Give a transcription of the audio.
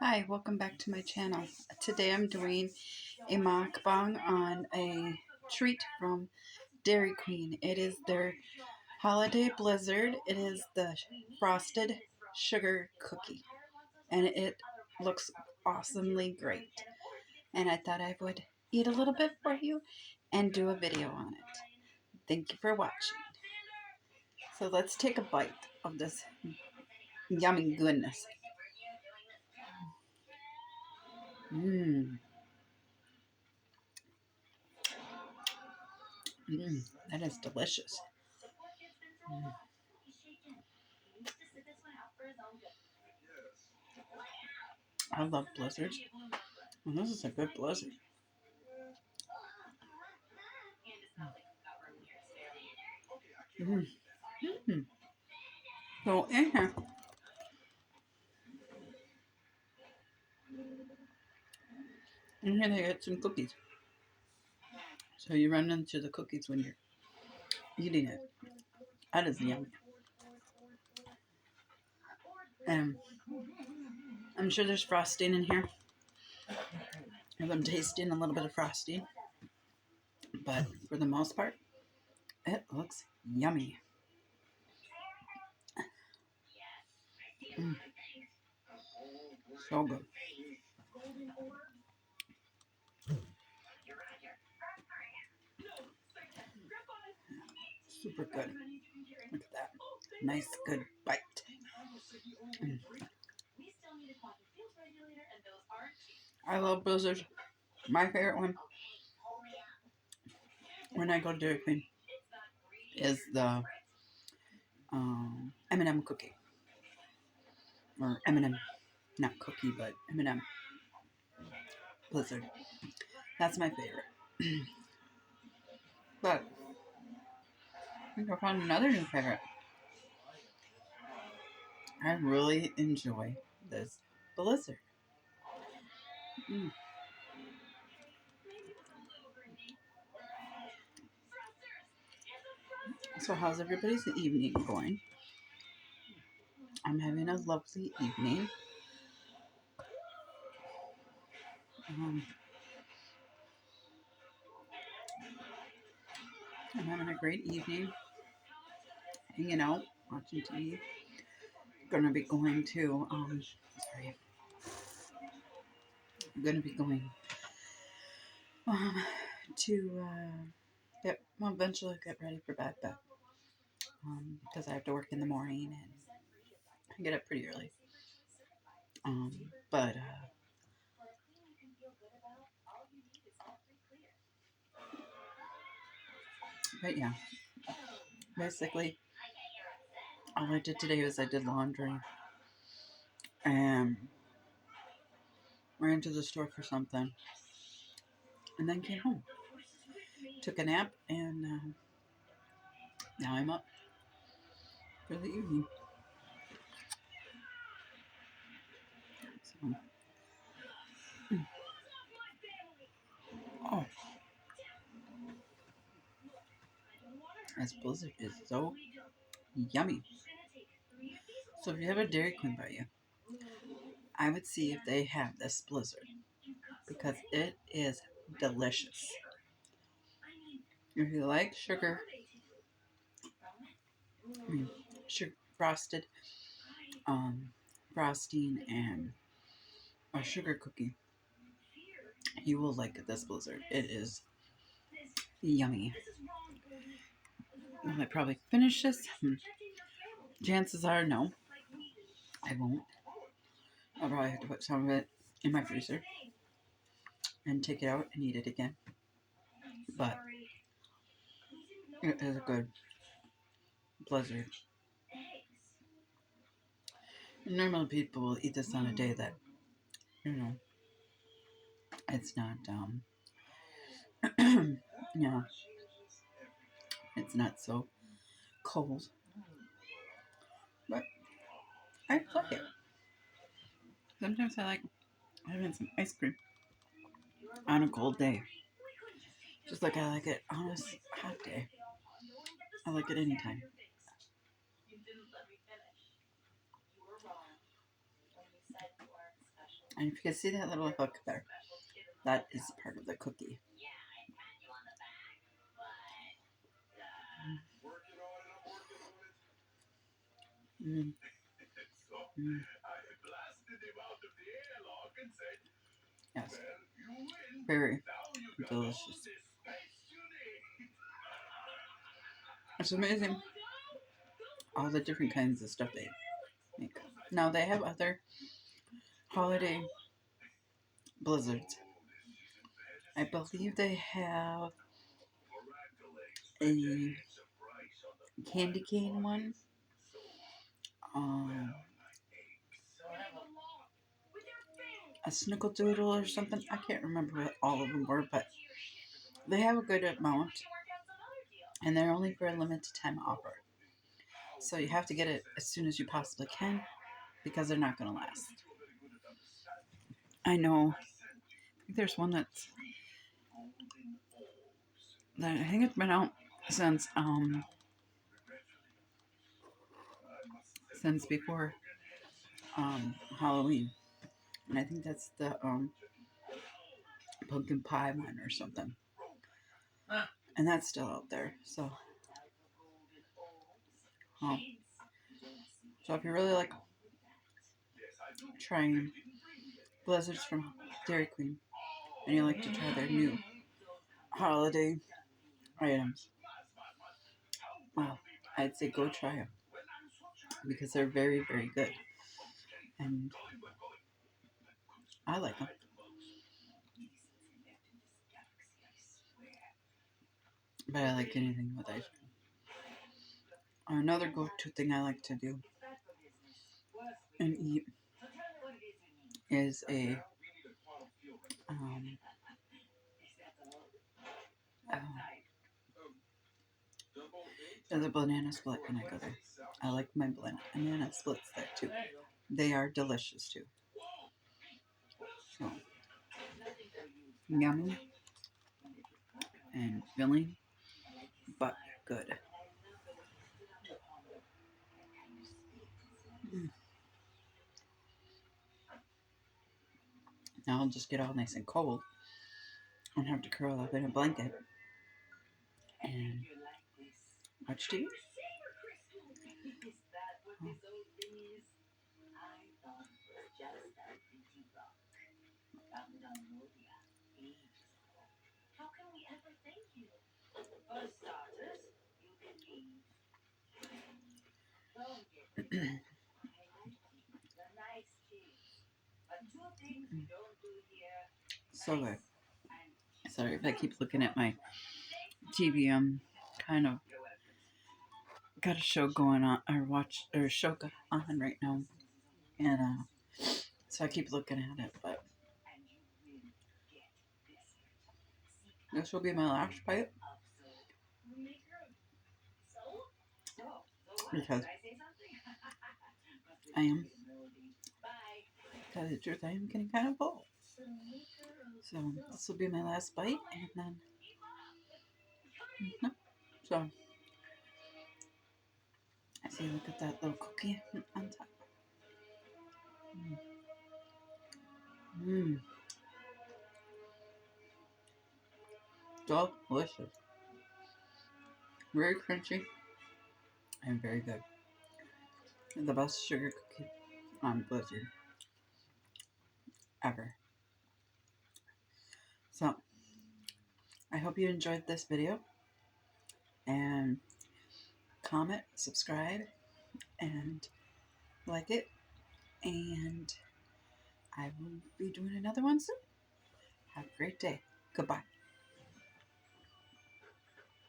Hi, welcome back to my channel. Today I'm doing a mukbang on a treat from Dairy Queen. It is their holiday blizzard. It is the frosted sugar cookie, and it looks awesomely great. And I thought I would eat a little bit for you and do a video on it. Thank you for watching. So let's take a bite of this yummy goodness. Mmm. That is delicious. I love blizzards. And this is a good blizzard. Mm. Mm. So in here they got some cookies. So you run into the cookies when you're eating it. That is yummy. And I'm sure there's frosting in here. As I'm tasting a little bit of frosting. But for the most part, it looks yummy. Mm. So good. Super good. Look at that. Nice, good bite. Mm. I love blizzards. My favorite one when I go to Dairy Queen is the M&M cookie. Or M&M, not cookie, but M&M blizzard. That's my favorite. But I think I found another new favorite. I really enjoy this blizzard. Mm. So how's everybody's evening going? I'm having a lovely evening. Um, I'm having a great evening, hanging out, watching TV. Gonna be going to, sorry, I'm gonna be going um, to eventually get ready for bed, but because I have to work in the morning and I get up pretty early. Um, but but yeah, basically all I did today was I did laundry and ran to the store for something, and then came home. Took a nap, and now I'm up for the evening. So, oh, this blizzard is so yummy. So if you have a Dairy Queen by you, I would see if they have this blizzard because it is delicious. If you like sugar, sugar frosted frosting and a sugar cookie, you will like this blizzard. It is yummy. Will I probably finish this? Chances are no, I won't. I'll probably have to put some of it in my freezer and take it out and eat it again. But it is a good blizzard. Normally people will eat this on a day that, it's not, it's not so cold. But I like it. Sometimes I like having some ice cream on a cold day. Just like I like it on a hot day. I like it anytime. And if you can see that little hook there, that is part of the cookie. Mm. Mm. Yes. Very delicious. It's amazing all the different kinds of stuff they make. Now they have other holiday blizzards. I believe they have a candy cane one. A snickerdoodle or something. I can't remember what all of them were, but they have a good amount. And they're only for a limited time offer. So you have to get it as soon as you possibly can because they're not going to last. I know. I think there's one that I think it's been out since before Halloween. And I think that's the pumpkin pie one or something. And that's still out there. So if you really like trying blizzards from Dairy Queen and you like to try their new holiday items, well, I'd say go try them because they're very, very good. And I like them. But I like anything with ice cream. Another go-to thing I like to do and eat is the banana split when I go there. I like my banana splits there too. They are delicious too. So, yummy and filling, but good. Mm. Now I'll just get all nice and cold and have to curl up in a blanket and watch TV. Oh. So good. Sorry if I keep looking at my TV. I'm kind of got a show going on, or show on right now, and so I keep looking at it. But this will be my last bite because I am, to tell you the truth, I am getting kind of full. So this will be my last bite, and then so I see. Look at that little cookie on top. Mmm, delicious, very crunchy, and very good. The best sugar cookie on Blizzard ever. So I hope you enjoyed this video, and comment, subscribe, and like it, and I will be doing another one soon. Have a great day. Goodbye.